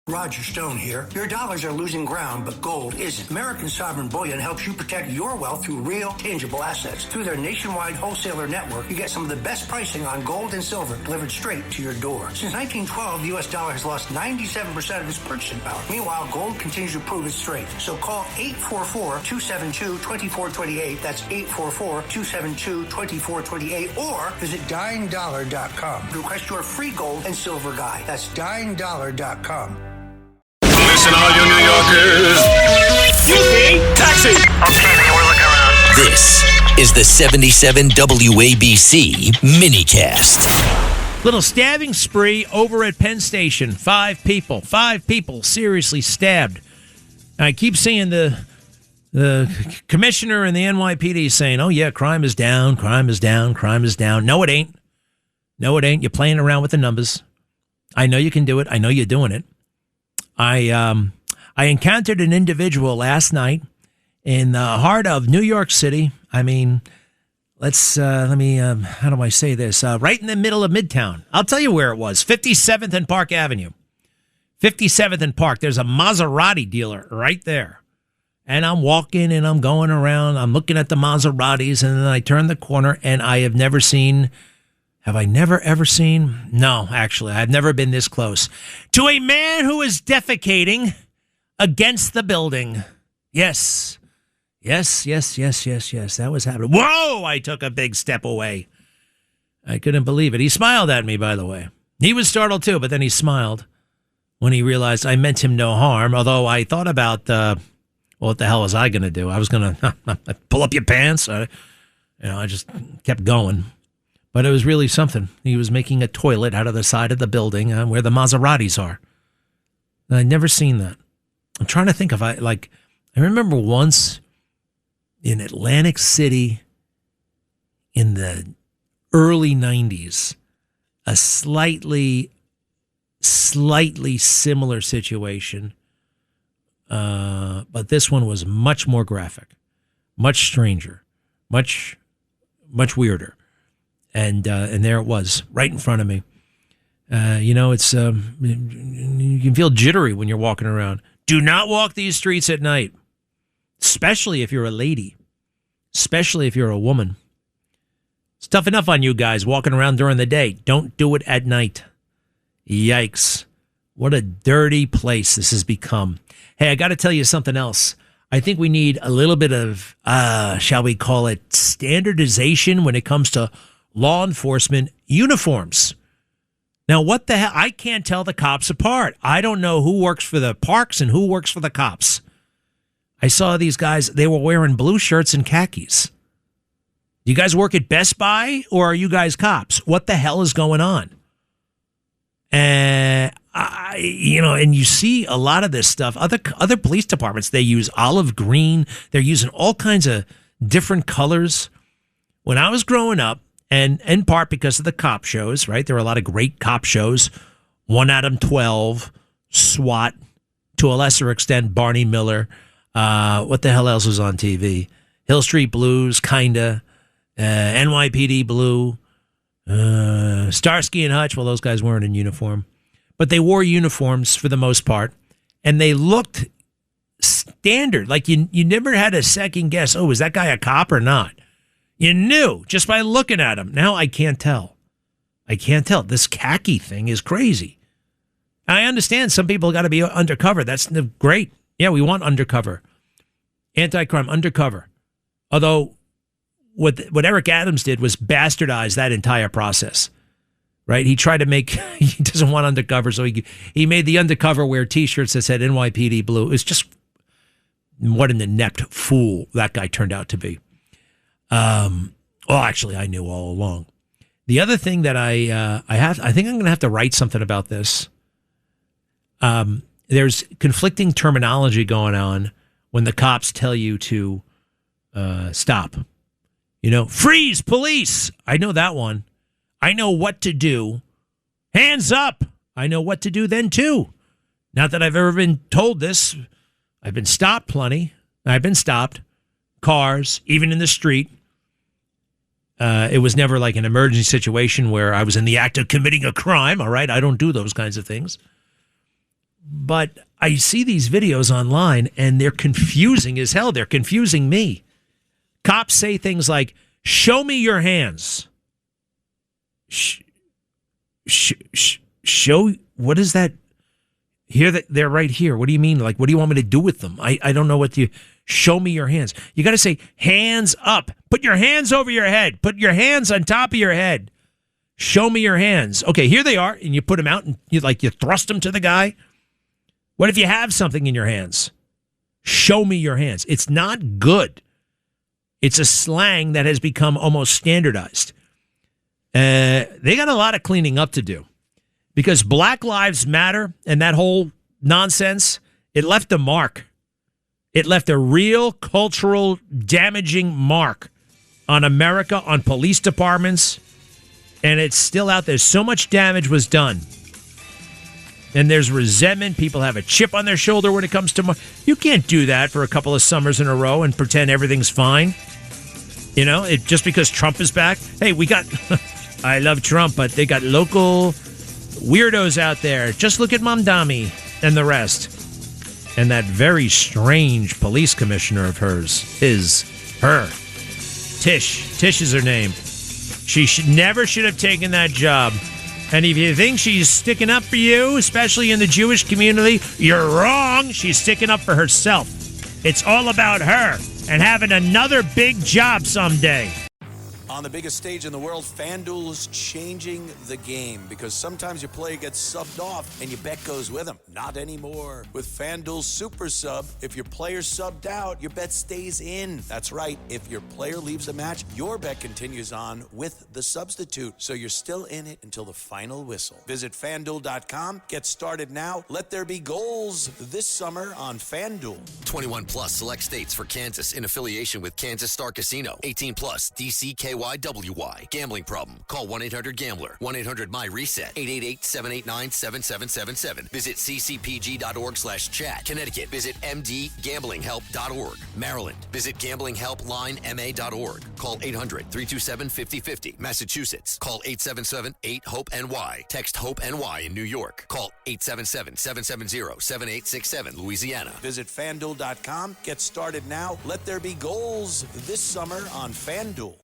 Roger Stone here. Your dollars are losing ground, but gold isn't. American Sovereign Bullion helps you protect your wealth through real, tangible assets. Through their nationwide wholesaler network, you get some of the best pricing on gold and silver delivered straight to your door. Since 1912, the U.S. dollar has lost 97% of its purchasing power. Meanwhile, gold continues to prove its strength. So call 844-272-2428. That's 844-272-2428. Or visit DyingDollar.com to request your free gold and silver guide. That's DyingDollar.com. Listen, all you New Yorkers. Excuse me. Taxi. Okay, man, we're looking around. This is the 77 WABC minicast. Little stabbing spree over at Penn Station. Five people seriously stabbed. I keep seeing the commissioner and the NYPD saying, oh, yeah, crime is down. No, it ain't. You're playing around with the numbers. I know you can do it. I know you're doing it. I encountered an individual last night in the heart of New York City. I mean, how do I say this? Right in the middle of Midtown. I'll tell you where it was. 57th and Park Avenue. 57th and Park. There's a Maserati dealer right there. And I'm walking and I'm going around. I'm looking at the Maseratis, and then I turn the corner, and I have never seen... Have I never, ever seen? No, actually, I've never been this close to a man who is defecating against the building. Yes. That was happening. Whoa! I took a big step away. I couldn't believe it. He smiled at me, by the way. He was startled, too, but then he smiled when he realized I meant him no harm, although I thought about, what the hell was I going to do? I was going to pull up your pants. I just kept going. But it was really something. He was making a toilet out of the side of the building where the Maseratis are. And I'd never seen that. I'm trying to think if I remember once in Atlantic City in the early 90s, a slightly similar situation. But this one was much more graphic, much stranger, much weirder. And there it was, right in front of me. It's you can feel jittery when you're walking around. Do not walk these streets at night, especially if you're a lady, especially if you're a woman. It's tough enough on you guys walking around during the day. Don't do it at night. Yikes. What a dirty place this has become. Hey, I got to tell you something else. I think we need a little bit of, shall we call it, standardization when it comes to law enforcement uniforms. Now, what the hell? I can't tell the cops apart. I don't know who works for the parks and who works for the cops. I saw these guys, they were wearing blue shirts and khakis. Do you guys work at Best Buy or are you guys cops? What the hell is going on? And you see a lot of this stuff. Other police departments, they use olive green. They're using all kinds of different colors. When I was growing up, and in part because of the cop shows, right? There were a lot of great cop shows. 1 Adam 12, SWAT, to a lesser extent, Barney Miller. What the hell else was on TV? Hill Street Blues, kinda. NYPD Blue. Starsky and Hutch. Well, those guys weren't in uniform. But they wore uniforms for the most part. And they looked standard. Like you never had a second guess, oh, is that guy a cop or not? You knew just by looking at him. Now I can't tell. This khaki thing is crazy. I understand some people got to be undercover. That's great. Yeah, we want undercover. Anti-crime, undercover. Although what Eric Adams did was bastardize that entire process. Right? He tried to make, he doesn't want undercover, so he made the undercover wear T-shirts that said NYPD Blue. It's just, what an inept fool that guy turned out to be. Actually, I knew all along. The other thing that I think I'm going to have to write something about this. There's conflicting terminology going on when the cops tell you to stop. Freeze, police. I know that one. I know what to do. Hands up. I know what to do then, too. Not that I've ever been told this. I've been stopped plenty. I've been stopped. Cars, even in the street. It was never like an emergency situation where I was in the act of committing a crime. All right. I don't do those kinds of things. But I see these videos online, and they're confusing as hell. They're confusing me. Cops say things like, show me your hands. Show, what is that? Here, they're right here. What do you mean? Like, what do you want me to do with them? I don't know what you, show me your hands. You got to say, hands up. Put your hands over your head. Put your hands on top of your head. Show me your hands. Okay, here they are. And you put them out and you thrust them to the guy. What if you have something in your hands? Show me your hands. It's not good. It's a slang that has become almost standardized. They got a lot of cleaning up to do because Black Lives Matter and that whole nonsense, it left a mark. It left a real cultural damaging mark on America, on police departments, and it's still out there. So much damage was done. And there's resentment. People have a chip on their shoulder when it comes to... You can't do that for a couple of summers in a row and pretend everything's fine. You know, just because Trump is back. Hey, we got... I love Trump, but they got local weirdos out there. Just look at Mamdani and the rest. And that very strange police commissioner of hers is her. Tish. Tish is her name. She never should have taken that job. And if you think she's sticking up for you, especially in the Jewish community, you're wrong. She's sticking up for herself. It's all about her and having another big job someday. On the biggest stage in the world, FanDuel is changing the game because sometimes your player gets subbed off and your bet goes with them. Not anymore. With FanDuel Super Sub, if your player's subbed out, your bet stays in. That's right. If your player leaves a match, your bet continues on with the substitute. So you're still in it until the final whistle. Visit FanDuel.com. Get started now. Let there be goals this summer on FanDuel. 21 plus select states for Kansas in affiliation with Kansas Star Casino. 18 plus DCKYWY. Gambling problem? Call 1-800-GAMBLER. 1-800-MY-RESET. 888-789-7777. Visit ccpg.org/chat. Connecticut. Visit mdgamblinghelp.org. Maryland. Visit gamblinghelplinema.org. Call 800-327-5050. Massachusetts. Call 877-8-HOPE-NY. Text HOPE-NY in New York. Call 877-770-7867. Louisiana. Visit FanDuel.com. Get started now. Let there be goals this summer on FanDuel.